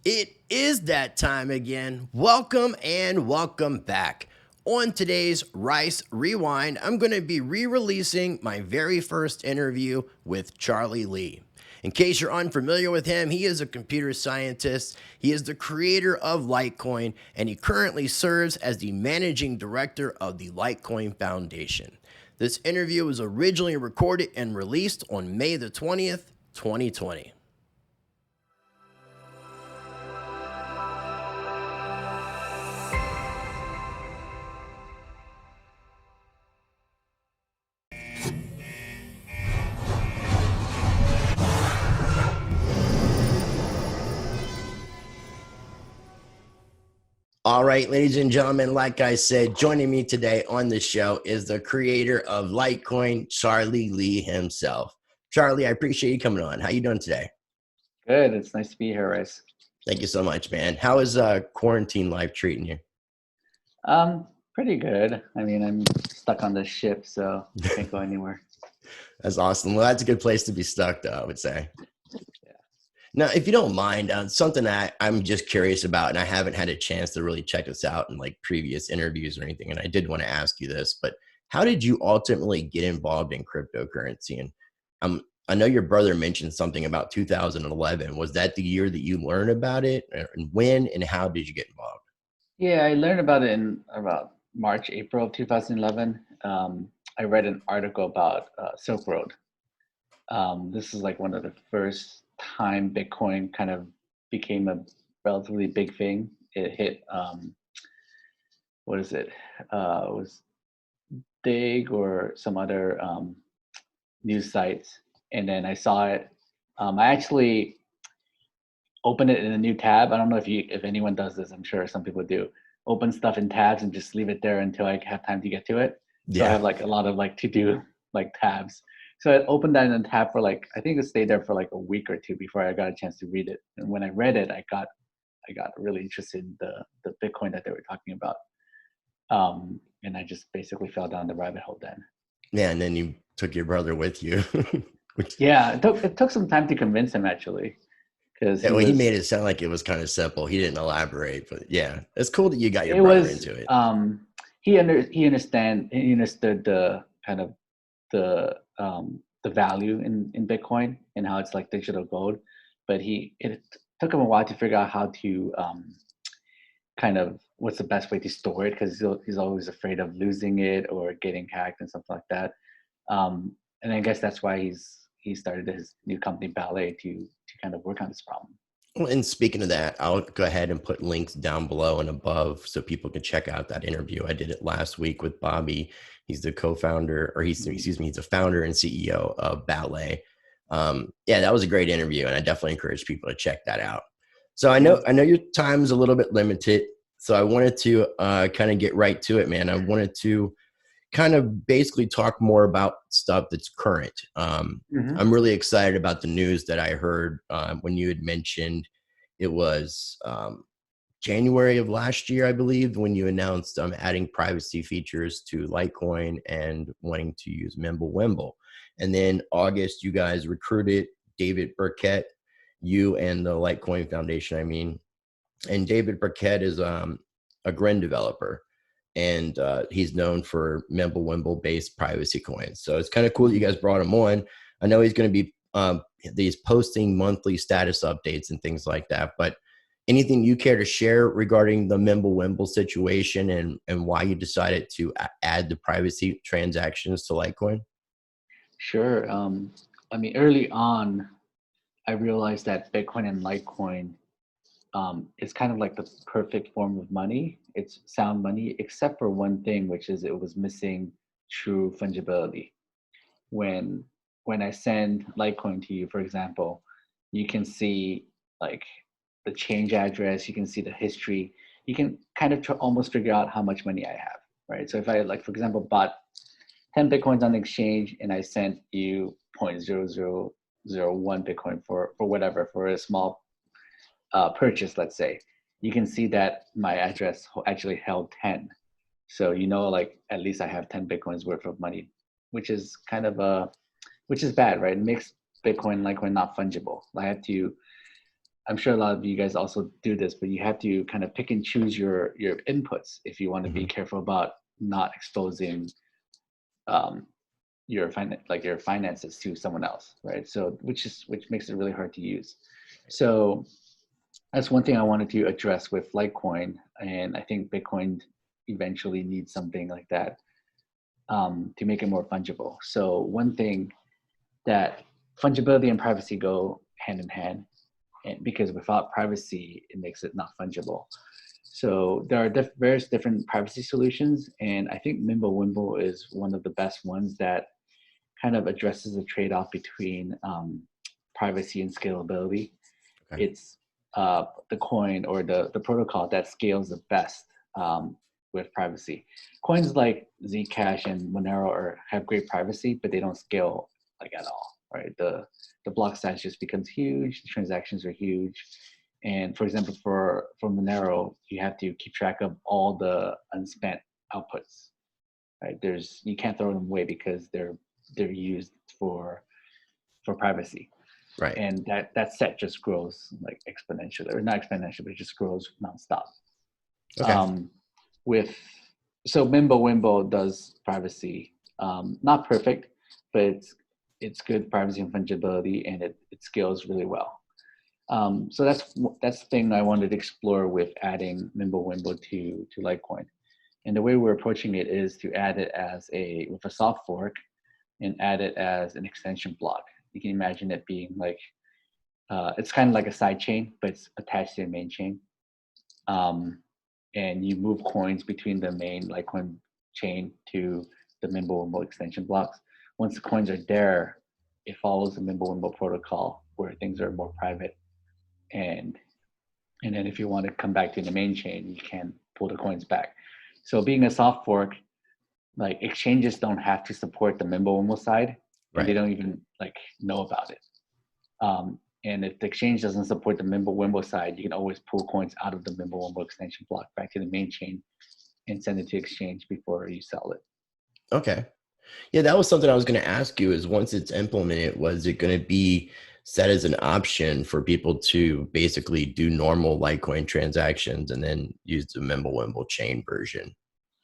It is that time again. Welcome and welcome back. On today's Rice Rewind, I'm going to be re-releasing my very first interview with Charlie Lee. In case you're unfamiliar with him, he is a computer scientist. He is the creator of Litecoin, and he currently serves as the managing director of the Litecoin Foundation. This interview was originally recorded and released on May the 20th, 2020. All right, ladies and gentlemen, like I said, joining me today on the show is the creator of Litecoin, Charlie Lee himself. Charlie, I appreciate you coming on. How you doing today? Good. It's nice to be here, Rice. Thank you so much, man. How is quarantine life treating you? Pretty good. I mean, I'm stuck on this ship, so I can't go anywhere. That's awesome. Well, that's a good place to be stuck, though, I would say. Yeah. Now, if you don't mind, something that I'm just curious about, and I haven't had a chance to really check this out in like previous interviews or anything, and I did want to ask you this, but how did you ultimately get involved in cryptocurrency? And I know your brother mentioned something about 2011. Was that the year that you learned about it, and when and how did you get involved? Yeah, I learned about it in about March, April of 2011. I read an article about Silk Road. This is like one of the first time Bitcoin kind of became a relatively big thing. It hit, what is it? It was Dig or some other news sites. And then I saw it. I actually open it in a new tab. I don't know if anyone does this. I'm sure some people do. Open stuff in tabs and just leave it there until I have time to get to it. So I Yeah. have like a lot of like to do like tabs. So I opened that in a tab for like I think it stayed there for like a week or two before I got a chance to read it. And when I read it, I got really interested in the Bitcoin that they were talking about. And I just basically fell down the rabbit hole then. Yeah, and then you took your brother with you. Which, Yeah, it took some time to convince him actually, because yeah, well, he made it sound like it was kind of simple. He didn't elaborate, but yeah, it's cool that you got your it brother was into it. he understood the kind of the value in Bitcoin and how it's like digital gold, but it took him a while to figure out how to kind of what's the best way to store it because he's always afraid of losing it or getting hacked and something like that. And I guess that's why he started his new company Ballet to kind of work on this problem. Well, and speaking of that, I'll go ahead and put links down below and above so people can check out that interview. I did it last week with Bobby. He's the co-founder, or he's the founder and CEO of Ballet. Yeah, that was a great interview, and I definitely encourage people to check that out. So Yeah. I know your time's a little bit limited, so I wanted to kind of get right to it, man. I wanted to kind of basically talk more about stuff that's current. Hmm. I'm really excited about the news that I heard when you had mentioned it was January of last year, I believe, when you announced adding privacy features to Litecoin and wanting to use MimbleWimble. And then August, you guys recruited David Burkett, you and the Litecoin Foundation, I mean. And David Burkett is a Grin developer, and he's known for MimbleWimble based privacy coins. So it's kind of cool that you guys brought him on. I know he's going to be these posting monthly status updates and things like that. But anything you care to share regarding the MimbleWimble situation and why you decided to add the privacy transactions to Litecoin? Sure. I mean, early on, I realized that Bitcoin and Litecoin is kind of like the perfect form of money. It's sound money, except for one thing, which is it was missing true fungibility. When when I send Litecoin to you, for example, you can see like the change address, you can see the history, you can kind of almost figure out how much money I have, right? So if I like, for example, bought 10 Bitcoins on the exchange and I sent you 0.0001 Bitcoin for whatever, for a small purchase, let's say, you can see that my address actually held 10. So, like at least I have 10 Bitcoins worth of money, which is kind of which is bad, right? It makes Bitcoin, Litecoin not fungible. I'm sure a lot of you guys also do this, but you have to kind of pick and choose your inputs if you want to be Hmm. careful about not exposing um, your finances to someone else, right? So which makes it really hard to use. So that's one thing I wanted to address with Litecoin, and I think Bitcoin eventually needs something like that to make it more fungible. So one thing that fungibility and privacy go hand in hand, and because without privacy, it makes it not fungible. So there are various different privacy solutions, and I think MimbleWimble is one of the best ones that kind of addresses the trade-off between privacy and scalability. Okay. It's the coin or the protocol that scales the best with privacy. Coins like Zcash and Monero have great privacy, but they don't scale like at all, right? The block size just becomes huge. The transactions are huge, and for example, for Monero, you have to keep track of all the unspent outputs, right? You can't throw them away because they're used for privacy, Right. and that set just grows like exponentially, or not exponentially, but it just grows nonstop. Okay. Um, with So MimbleWimble does privacy, not perfect, but it's good privacy and fungibility, and it scales really well. So that's the thing I wanted to explore with adding MimbleWimble to Litecoin. And the way we're approaching it is to add it with a soft fork and add it as an extension block. You can imagine it being like it's kind of like a side chain, but it's attached to the main chain. Um, and you move coins between the main Litecoin chain to the MimbleWimble extension blocks. Once the coins are there, it follows the MimbleWimble protocol where things are more private. And and then if you want to come back to the main chain, you can pull the coins back. So being a soft fork, like exchanges don't have to support the MimbleWimble side, and they Right. don't even like know about it. And if the exchange doesn't support the MimbleWimble side, you can always pull coins out of the MimbleWimble extension block back to the main chain and send it to exchange before you sell it. Okay. Yeah, that was something I was going to ask you is once it's implemented, was it going to be set as an option for people to basically do normal Litecoin transactions and then use the MimbleWimble chain version?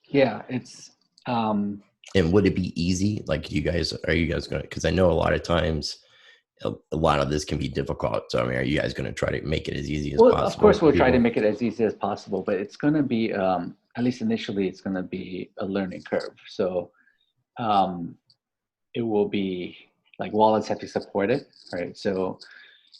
Yeah, it's And would it be easy? Like, are you guys going to, because I know a lot of times a lot of this can be difficult. So, I mean, are you guys going to try to make it as easy as well, of possible course, for we'll try to people? make it as easy as possible, but it's going to be at least initially, it's going to be a learning curve. So um, it will be like wallets have to support it, right? So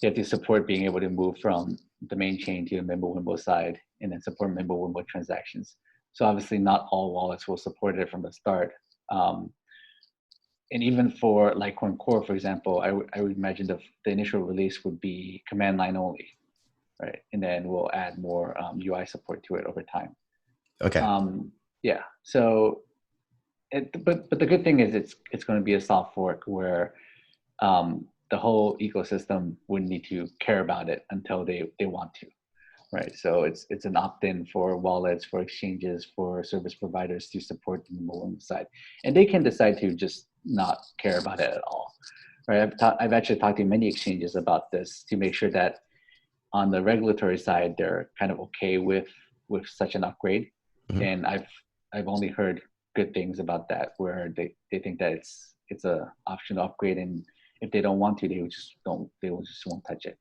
you have to support being able to move from the main chain to the MimbleWimble side and then support MimbleWimble transactions. So obviously not all wallets will support it from the start. Um, and even for Litecoin Core, for example, I would imagine the initial release would be command line only, right? And then we'll add more UI support to it over time. Okay. Yeah. So, but the good thing is it's going to be a soft fork where the whole ecosystem wouldn't need to care about it until they want to, right? So it's an opt-in for wallets, for exchanges, for service providers to support the MimbleWimble side, and they can decide to just not care about it at all, right? I've actually talked to many exchanges about this to make sure that on the regulatory side they're kind of okay with such an upgrade, Mhm. and I've only heard good things about that where they think that it's a optional upgrade, and if they don't want to, they will just won't touch it.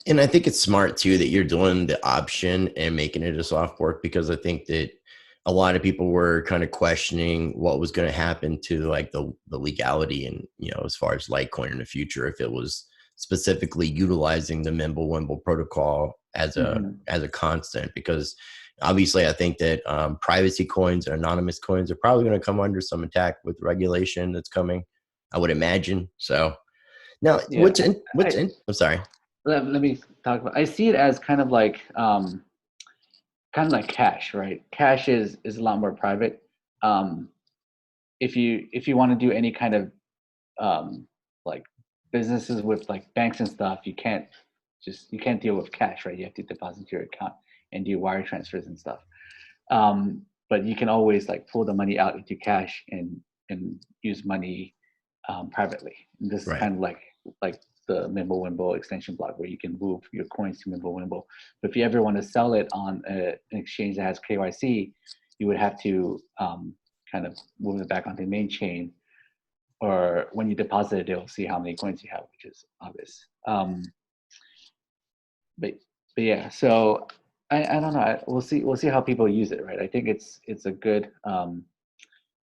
And I think it's smart too that you're doing the option and making it a soft fork because I think that a lot of people were kind of questioning what was going to happen to like the legality and as far as Litecoin in the future if it was specifically utilizing the MimbleWimble protocol Mm-hmm. as a constant because obviously I think that privacy coins and anonymous coins are probably going to come under some attack with regulation that's coming. I would imagine so. Now, Yeah, I'm sorry. let me talk about. I see it as kind of like cash, right? Cash is a lot more private. Um, if you want to do any kind of like businesses with like banks and stuff, you can't deal with cash, right? You have to deposit to your account and do wire transfers and stuff. But you can always like pull the money out into cash and use money privately. And this is Right. kind of like the MimbleWimble extension block where you can move your coins to MimbleWimble. But if you ever want to sell it on an exchange that has KYC, you would have to kind of move it back onto the main chain, or when you deposit it, they'll see how many coins you have, which is obvious. But yeah, so I don't know. We'll see how people use it, right? I think it's a good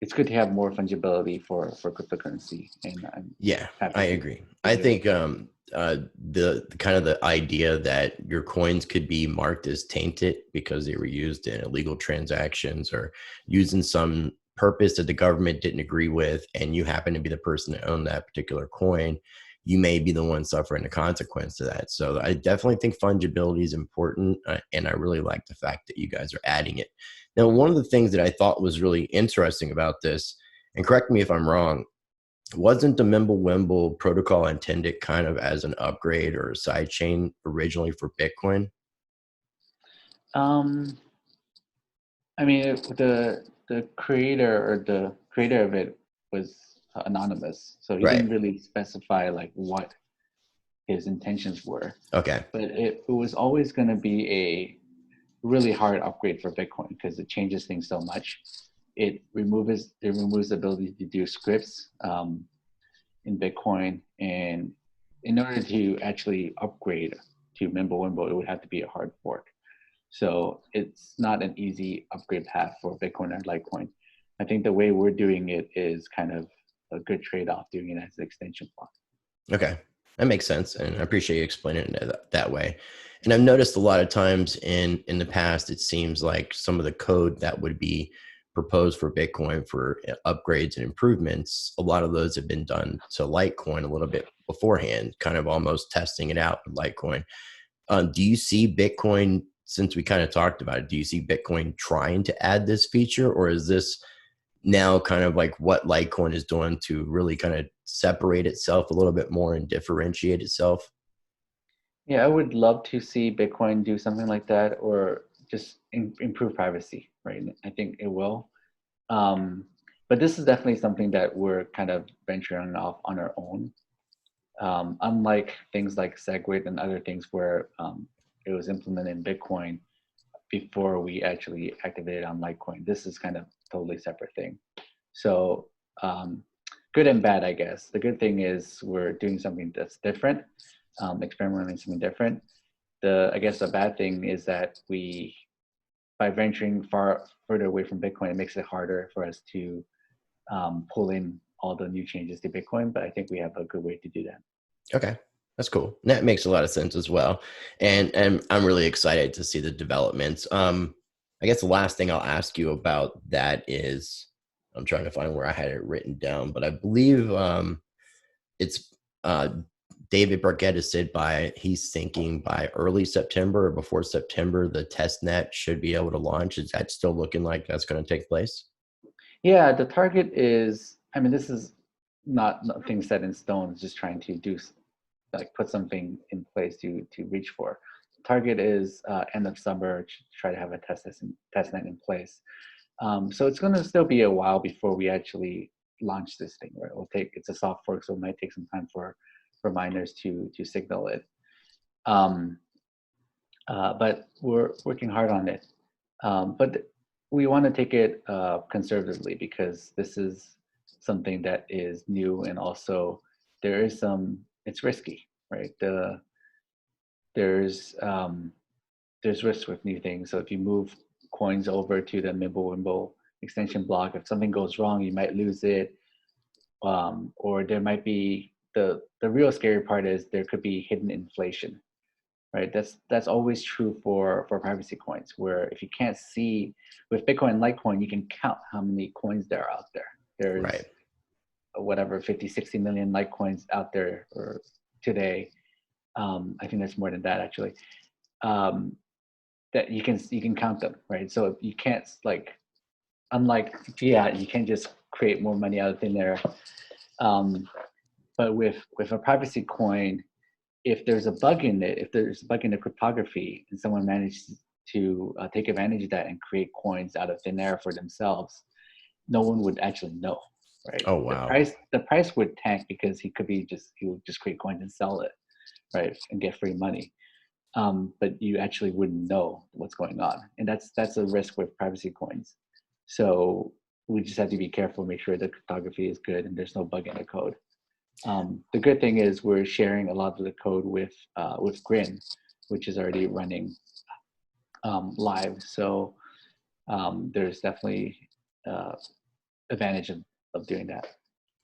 it's good to have more fungibility for cryptocurrency, and I'm Yeah, happy I to agree. I do it. think the kind of the idea that your coins could be marked as tainted because they were used in illegal transactions or used in some purpose that the government didn't agree with, and you happen to be the person that owned that particular coin, you may be the one suffering the consequence of that. So I definitely think fungibility is important, and I really like the fact that you guys are adding it. Now, one of the things that I thought was really interesting about this, and correct me if I'm wrong, wasn't the MimbleWimble protocol intended kind of as an upgrade or a side chain originally for Bitcoin? Um, I mean, the creator or the creator of it was anonymous, so he Right. didn't really specify like what his intentions were. Okay. But it was always going to be a really hard upgrade for Bitcoin because it changes things so much. It removes the ability to do scripts in Bitcoin, and in order to actually upgrade to MimbleWimble, it would have to be a hard fork. So it's not an easy upgrade path for Bitcoin or Litecoin. I think the way we're doing it is kind of a good trade-off, doing it as an extension block. Okay. That makes sense. And I appreciate you explaining it that way. And I've noticed a lot of times in the past, it seems like some of the code that would be proposed for Bitcoin for upgrades and improvements, a lot of those have been done to Litecoin a little bit beforehand, kind of almost testing it out with Litecoin. Do you see Bitcoin, since we kind of talked about it, do you see Bitcoin trying to add this feature, or is this now kind of like what Litecoin is doing to really kind of separate itself a little bit more and differentiate itself? Yeah, I would love to see Bitcoin do something like that, or just improve privacy, right? I think it will. Um, but this is definitely something that we're kind of venturing off on our own. Unlike things like SegWit and other things where it was implemented in Bitcoin before we actually activated on Litecoin, this is kind of totally separate thing. So good and bad, I guess. The good thing is we're doing something that's different, experimenting something different. I guess the bad thing is that by venturing further away from Bitcoin, it makes it harder for us to pull in all the new changes to Bitcoin. But I think we have a good way to do that. Okay. That's cool. That makes a lot of sense as well. And I'm really excited to see the developments. I guess the last thing I'll ask you about that is I'm trying to find where I had it written down, but I believe it's David Barquette has said he's thinking by early September or before September, the test net should be able to launch. Is that still looking like that's going to take place? Yeah, the target is, I mean, this is not nothing set in stone. It's just trying to like put something in place to reach for. Target is end of summer to try to have a test net in place. So it's going to still be a while before we actually launch this thing. Right? It's a soft fork, so it might take some time for miners to signal it. But we're working hard on it. But we want to take it conservatively because this is something that is new, and also it's risky, right? There's risk with new things. So if you move coins over to the MimbleWimble extension block, if something goes wrong, you might lose it, or there might be the real scary part is there could be hidden inflation, right? That's always true for privacy coins, where if you can't see with Bitcoin and Litecoin, you can count how many coins there are out there. Right. There's whatever 50, 60 million Litecoins out there or today. I think there's more than that actually. Um, that you can count them, right? So you can't unlike fiat, you can't just create more money out of thin air. But with a privacy coin, if there's a bug in it, if there's a bug in the cryptography, and someone manages to take advantage of that and create coins out of thin air for themselves, no one would actually know, right? Oh, The wow. price would tank because he would just create coins and sell it, right, and get free money. But you actually wouldn't know what's going on, and that's a risk with privacy coins. So we just have to be careful, make sure the cryptography is good and there's no bug in the code. The good thing is we're sharing a lot of the code with Grin, which is already running live. So there's definitely advantage of doing that.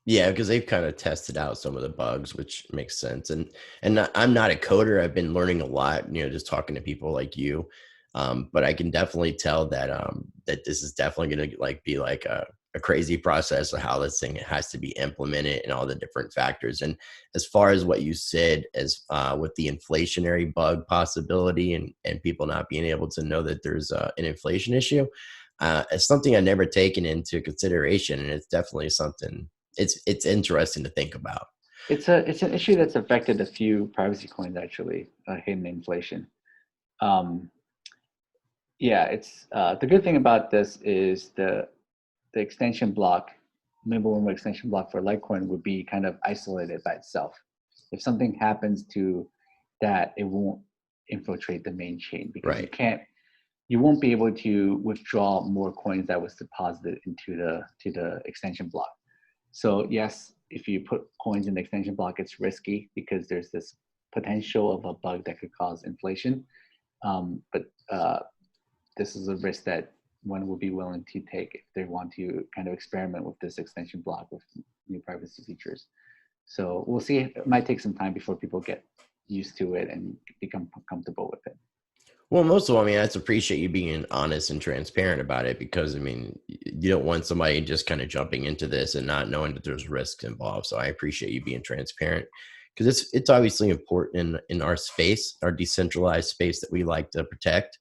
Yeah, because they've kind of tested out some of the bugs, which makes sense. And I'm not a coder. I've been learning a lot, just talking to people like you. But I can definitely tell that that this is definitely going to be like a crazy process of how this thing has to be implemented and all the different factors. And as far as what you said, as with the inflationary bug possibility and people not being able to know that there's an inflation issue, it's something I've never taken into consideration, and it's definitely something it's interesting to think about. It's an issue that's affected a few privacy coins actually, hidden inflation. Um, yeah, it's the good thing about this is the extension block, MimbleWimble extension block for Litecoin would be kind of isolated by itself. If something happens to that, it won't infiltrate the main chain because Right. you won't be able to withdraw more coins that was deposited into the extension block. So yes, if you put coins in the extension block, it's risky because there's this potential of a bug that could cause inflation. But this is a risk that one will be willing to take if they want to kind of experiment with this extension block with new privacy features. So we'll see. It might take some time before people get used to it and become comfortable with it. Well, most of all, I mean, I just appreciate you being honest and transparent about it, because I mean, you don't want somebody just kind of jumping into this and not knowing that there's risks involved. So I appreciate you being transparent, because it's obviously important in our space, our decentralized space that we like to protect.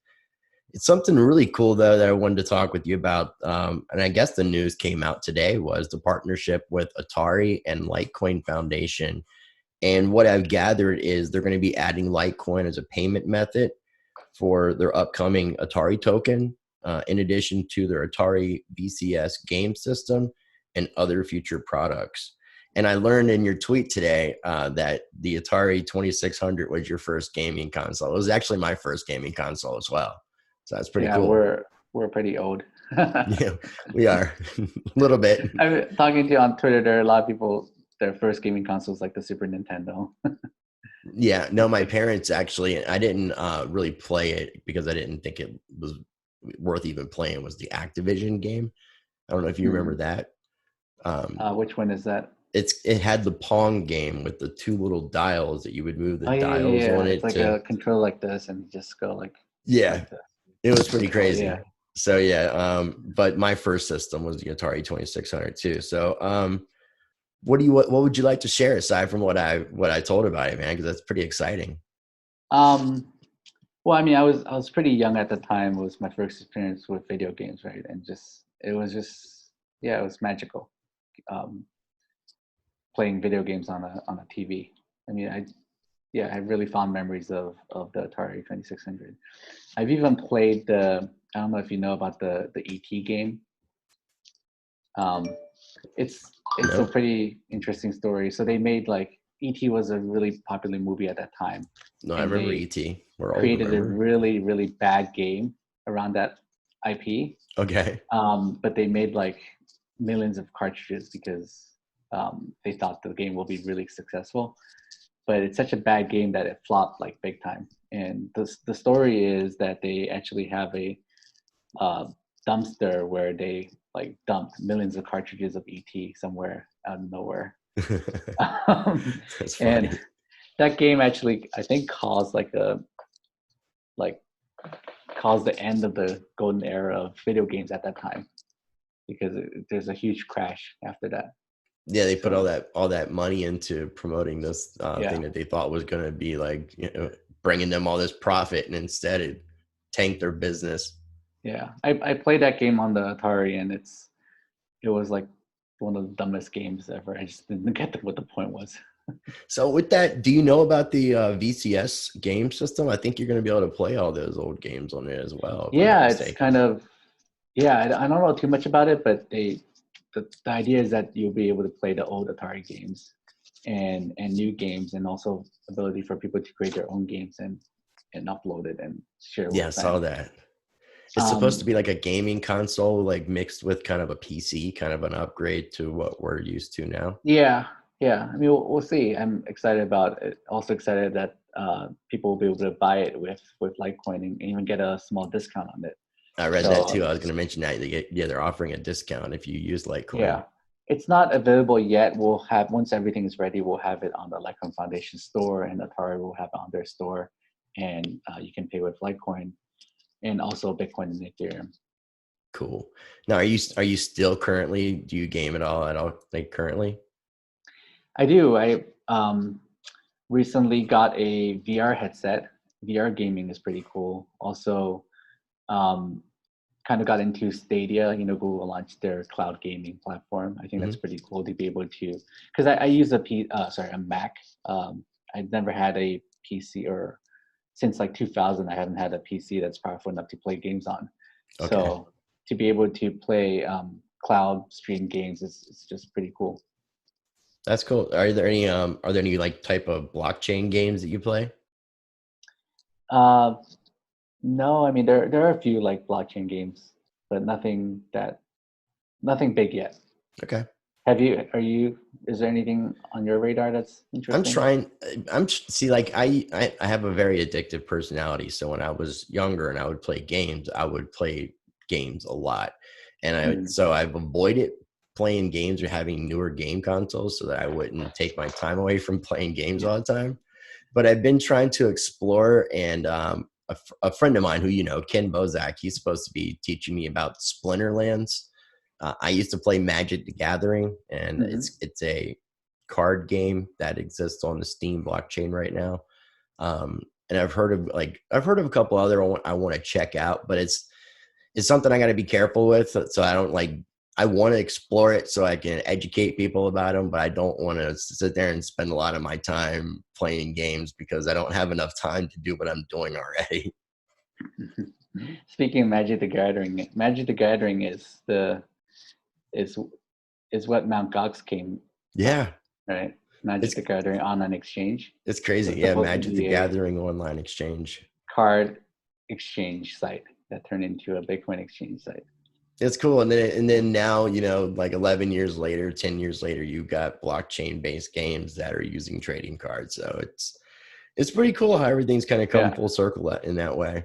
It's something really cool though that I wanted to talk with you about, and I guess the news came out today, was the partnership with Atari and Litecoin Foundation. And what I've gathered is they're going to be adding Litecoin as a payment method for their upcoming Atari token, in addition to their Atari VCS game system and other future products. And I learned in your tweet today that the Atari 2600 was your first gaming console. It was actually my first gaming console as well. So that's pretty Yeah, cool. we're pretty old. Yeah, we are a little bit. I'm talking to you on Twitter. There are a lot of people. Their first gaming consoles like the Super Nintendo. Yeah, no, my parents actually, I didn't really play it because I didn't think it was worth even playing, was the Activision game. I don't know if you remember that. Which one is that? It had the Pong game with the two little dials that you would move the Oh yeah, yeah, dials yeah. on It's it like to. a control like this, and just go Yeah, like this. it was pretty Control, yeah. crazy. So yeah, but my first system was the Atari 2600 too. So what would you like to share aside from what I told about it, man? Because that's pretty exciting. Um, well, I mean, I was pretty young at the time. It was my first experience with video games, right? And just it was just yeah, it was magical. Um, Playing video games on a TV. I mean, I have really fond memories of the Atari 2600. I've even played I don't know if you know about the ET game. Um, it's a No, pretty interesting story. So they made like ET was a really popular movie at that time, no, I and remember they ET. We're old, created a remember? really really bad game around that IP. Okay. But they made like millions of cartridges because they thought the game will be really successful. But it's such a bad game that it flopped like big time. And the story is that they actually have a uh, dumpster where they like dumped millions of cartridges of ET somewhere out of nowhere. That's And funny. that game actually, I think, caused like caused the end of the golden era of video games at that time because there's a huge crash after that. Yeah, they put So all that money into promoting this yeah, thing that they thought was going to be like, bringing them all this profit, and instead it tanked their business. yeah. I played that game on the Atari, and it was like one of the dumbest games ever. I just didn't get what the point was. So with that, do you know about the VCS game system? I think you're going to be able to play all those old games on it as well, if I'm not Yeah, it's mistaken. kind of yeah. I don't know too much about it, but the idea is that you'll be able to play the old Atari games and new games, and also ability for people to create their own games and upload it and share Yeah, I with saw friends. that. It's supposed to Um, be like a gaming console, like mixed with kind of a PC, kind of an upgrade to what we're used to now. yeah, yeah. I mean, we'll see. I'm excited about it. Also excited that people will be able to buy it with Litecoin and even get a small discount on it. I read that too. So I was going to mention that they're offering a discount if you use Litecoin. yeah, it's not available yet. We'll have, once everything is ready, we'll have it on the Litecoin Foundation store, and Atari will have it on their store, and you can pay with Litecoin and also Bitcoin and Ethereum. Cool. Now, are you still currently, do you game at all like currently? I do. I recently got a VR headset. VR gaming is pretty cool. Also, um, kind of got into Stadia. Google launched their cloud gaming platform. I think that's Hmm. pretty cool to be able to, because I use a Mac. I've never had a PC, or since like 2000, I haven't had a PC that's powerful enough to play games on. Okay. So to be able to play cloud stream games is just pretty cool. That's cool. Are there any like type of blockchain games that you play? Uh, no, I mean there are a few like blockchain games, but nothing big yet. Okay. Is there anything on your radar that's I'm interesting? trying. See, like I have a very addictive personality. So when I was younger and I would play games, I would play games a lot, and Hmm. so I've avoided playing games or having newer game consoles so that I wouldn't take my time away from playing games all the time. But I've been trying to explore, and a friend of mine who Ken Bozak, he's supposed to be teaching me about Splinterlands. I used to play Magic the Gathering, and Hmm. it's a card game that exists on the Steam blockchain right now. And I've heard of a couple other I want to check out, but it's something I got to be careful with, so I don't like. I want to explore it so I can educate people about them, but I don't want to sit there and spend a lot of my time playing games because I don't have enough time to do what I'm doing already. Speaking of Magic the Gathering is is what Mount Gox came from, Yeah, right? Magic it's the Gathering online exchange. it's So crazy. it's Yeah, supposed to Magic the be a Gathering online exchange. card exchange site that turned into a Bitcoin exchange site. It's cool. And then now, like 11 years later, 10 years later, you got blockchain based games that are using trading cards. So it's pretty cool how everything's kind of come Yeah. full circle in that way.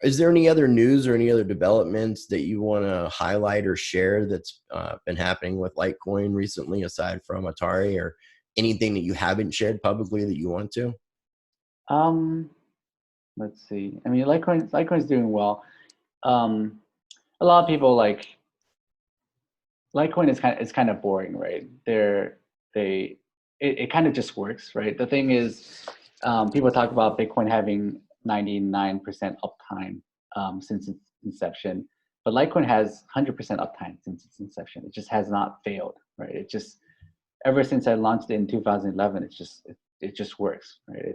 Is there any other news or any other developments that you want to highlight or share that's been happening with Litecoin recently, aside from Atari, or anything that you haven't shared publicly that you want to? Um, let's see. I mean, Litecoin's doing well. Um, a lot of people like Litecoin is kind of boring, right? They it kind of just works, right? The thing is, people talk about Bitcoin having 99% uptime since its inception, but Litecoin has 100% uptime since its inception. It just has not failed, right? It just, ever since I launched it in 2011, it just works, right?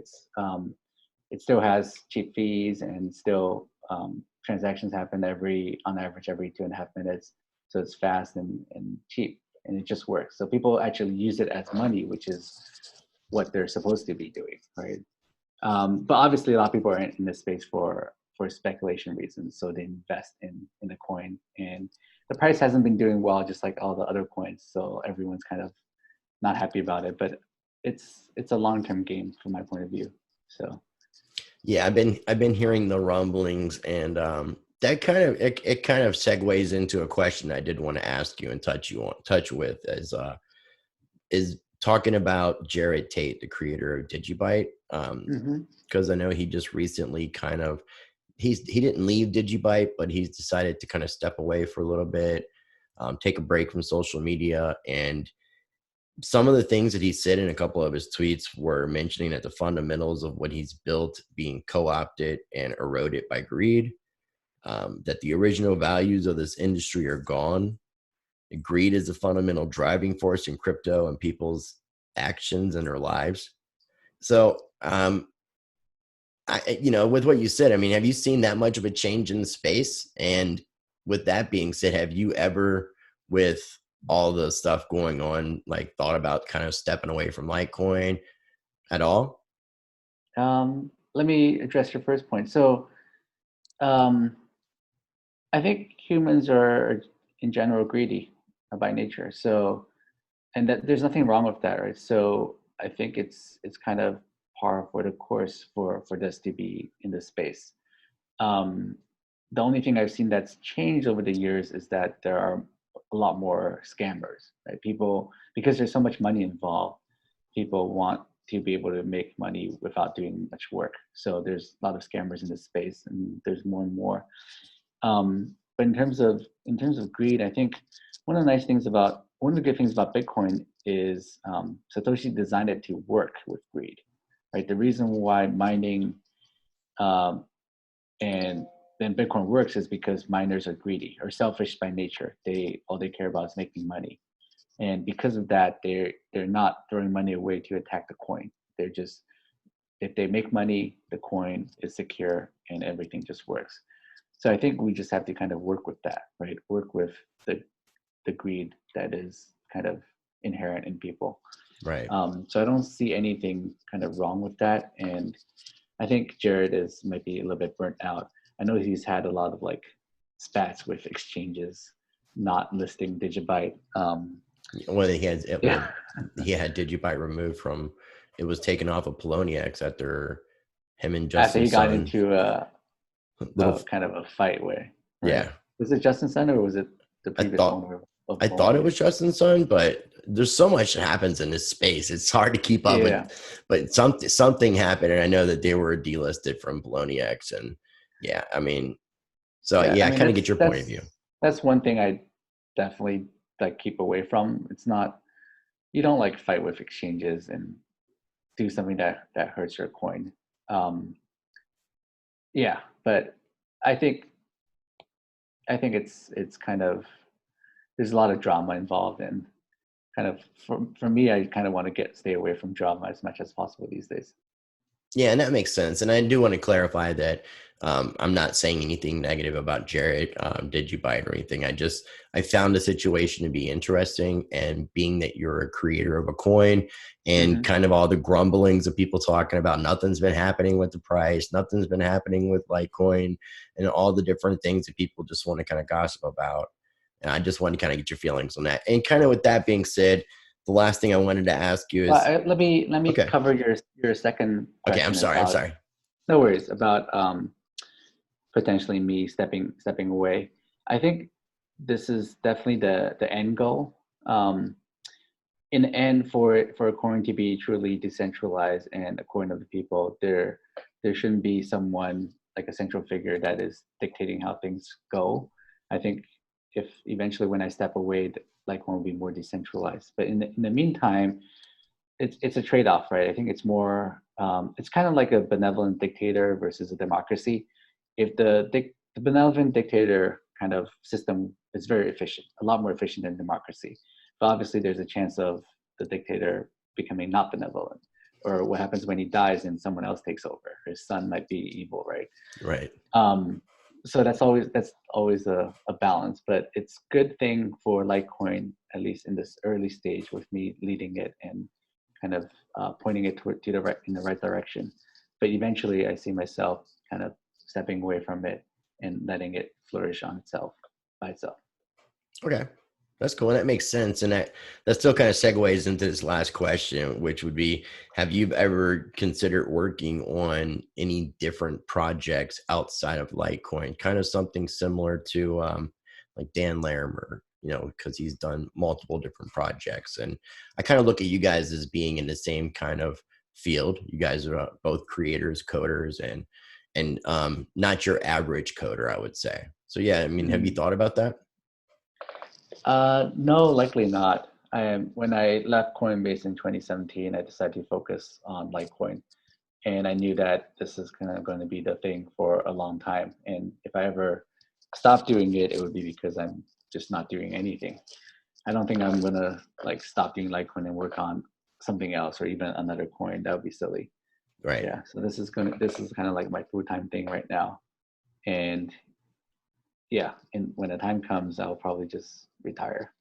It still has cheap fees, and still transactions happen on average every 2.5 minutes. So it's fast and cheap, and it just works. So people actually use it as money, which is what they're supposed to be doing, right? But obviously, a lot of people are in this space for speculation reasons. So they invest in the coin, and the price hasn't been doing well, just like all the other coins. So everyone's kind of not happy about it. But it's a long term game from my point of view. So Yeah, I've been hearing the rumblings, and that it kind of segues into a question I did want to ask you and touch with is talking about Jared Tate, the creator of Digibyte, hmm. because I know he just recently he didn't leave Digibyte, but he's decided to kind of step away for a little bit, take a break from social media, and some of the things that he said in a couple of his tweets were mentioning that the fundamentals of what he's built being co-opted and eroded by greed, that the original values of this industry are gone. Greed is the fundamental driving force in crypto and people's actions and their lives. So, with what you said, I mean, have you seen that much of a change in the space? And with that being said, have you ever with all the stuff going on, like thought about kind of stepping away from Litecoin at all? Let me address your first point. So um, I think humans are in general greedy by nature. So, and that there's nothing wrong with that, right? So I think it's kind of par for the course for this to be in this space. Um, the only thing I've seen that's changed over the years is that there are a lot more scammers, right? People, because there's so much money involved, people want to be able to make money without doing much work. So there's a lot of scammers in this space, and there's more and more. But in terms of greed, I think one of the good things about Bitcoin is Satoshi designed it to work with greed, right? The reason why mining um, and then Bitcoin works is because miners are greedy or selfish by nature. All they care about is making money, and because of that, they're not throwing money away to attack the coin. They're just, if they make money, the coin is secure and everything just works. So I think we just have to kind of work with that, right? Work with the greed that is kind of inherent in people. Right. So I don't see anything kind of wrong with that, and I think Jared might be a little bit burnt out. I know he's had a lot of like spats with exchanges not listing Digibyte. Well, Yeah, he had Digibyte removed from, it was taken off of Poloniex after him and after Justin he got Sun into little, a kind of a fight way, right? yeah. Was it Justin Sun or was it the I previous thought owner of I thought it Polonia? was Justin Sun, but there's so much that happens in this space. It's hard to keep up with. Yeah, But something happened, and I know that they were delisted from Poloniex, and yeah, I mean, so yeah. I yeah, I mean, kind of get your point of view. that's one thing I definitely like keep away from. It's not, you don't like fight with exchanges and do something that hurts your coin. Um, yeah, but I think it's kind of, there's a lot of drama involved, and kind of for me, I kind of want to stay away from drama as much as possible these days. Yeah, and that makes sense. And I do want to clarify that I'm not saying anything negative about Jared. Did you buy it or anything? I found the situation to be interesting, and being that you're a creator of a coin, and Hmm. kind of all the grumblings of people talking about nothing's been happening with the price, nothing's been happening with Litecoin, and all the different things that people just want to kind of gossip about. And I just want to kind of get your feelings on that. And kind of with that being said, the last thing I wanted to ask you Well, is, let me okay, cover your second okay, I'm question sorry, I'm about, sorry. no worries, about potentially me stepping away. I think this is definitely the end goal. In the end, for a coin to be truly decentralized and a coin of the people, there shouldn't be someone like a central figure that is dictating how things go. I think if eventually when I step away, Litecoin will be more decentralized. But in the meantime, it's a trade-off, right? I think it's more, it's kind of like a benevolent dictator versus a democracy. If the benevolent dictator kind of system is very efficient, a lot more efficient than democracy, but obviously there's a chance of the dictator becoming not benevolent, or what happens when he dies and someone else takes over. His son might be evil, right? Right. Um, so that's always a balance, but it's good thing for Litecoin, at least in this early stage, with me leading it and kind of pointing it to the right, in the right direction. But eventually, I see myself kind of stepping away from it and letting it flourish on itself by itself. Okay. That's cool. And that makes sense. And that still kind of segues into this last question, which would be, have you ever considered working on any different projects outside of Litecoin? Kind of something similar to like Dan Larimer, because he's done multiple different projects. And I kind of look at you guys as being in the same kind of field. You guys are both creators, coders, and not your average coder, I would say. So yeah, I mean, have you Mm. thought about that? No, likely not. When I left Coinbase in 2017, I decided to focus on Litecoin, and I knew that this is kind of going to be the thing for a long time. And if I ever stop doing it, it would be because I'm just not doing anything. I don't think I'm gonna like stop doing Litecoin and work on something else or even another coin. That would be silly. Right. Yeah. So this is kind of like my full time thing right now. And yeah, and when the time comes, I'll probably just retire.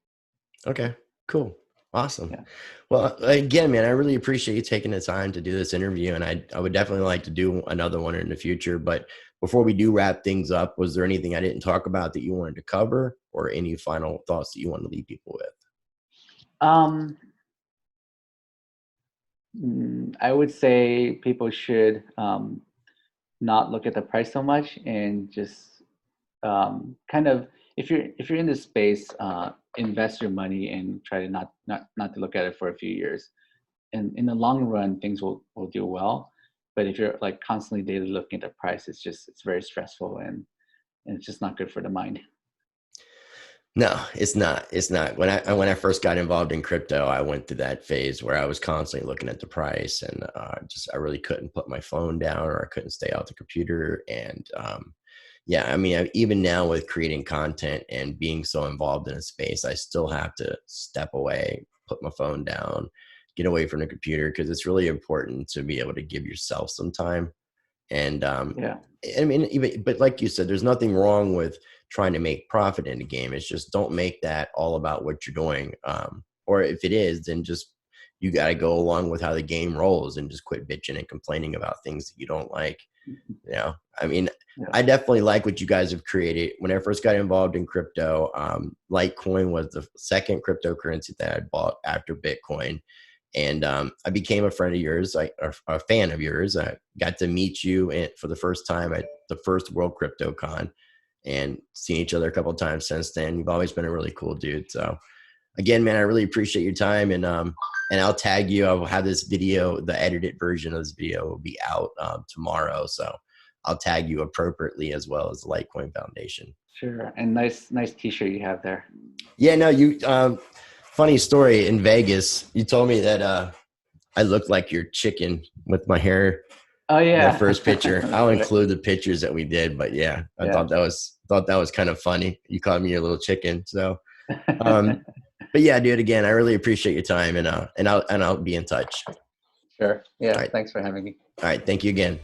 Okay, cool. Awesome. Yeah. Well, again, man, I really appreciate you taking the time to do this interview, and I would definitely like to do another one in the future. But before we do wrap things up, was there anything I didn't talk about that you wanted to cover, or any final thoughts that you want to leave people with? Um, I would say people should not look at the price so much, and just kind of, if you're in this space, invest your money and try to not to look at it for a few years. And in the long run, things will do well. But if you're like constantly daily looking at the price, it's very stressful, and it's just not good for the mind. No, it's not. It's not. When I first got involved in crypto, I went through that phase where I was constantly looking at the price, and just I really couldn't put my phone down, or I couldn't stay off the computer. And yeah, I mean, even now with creating content and being so involved in a space, I still have to step away, put my phone down, get away from the computer, because it's really important to be able to give yourself some time. And Yeah. I mean, even, but like you said, there's nothing wrong with trying to make profit in the game. It's just, don't make that all about what you're doing. Or if it is, then just, you got to go along with how the game rolls, and just quit bitching and complaining about things that you don't like. You know, I mean, Yeah. I definitely like what you guys have created. When I first got involved in crypto, Litecoin was the second cryptocurrency that I bought after Bitcoin. And I became a friend of yours, a fan of yours. I got to meet you for the first time at the first World Crypto Con, and seen each other a couple of times since then. You've always been a really cool dude. So again, man, I really appreciate your time, and I'll tag you. I will have this video, the edited version of this video will be out tomorrow. So I'll tag you appropriately, as well as the Litecoin Foundation. Sure. And nice T-shirt you have there. Yeah, no, funny story, in Vegas, you told me that I looked like your chicken with my hair. Oh The yeah. first picture. That's I'll right. include the pictures that we did, but yeah, I Yeah. thought that was kind of funny. You called me your little chicken. So but yeah, dude, again, I really appreciate your time, and I'll be in touch. Sure. All Yeah. right. Thanks for having me. All right. Thank you again.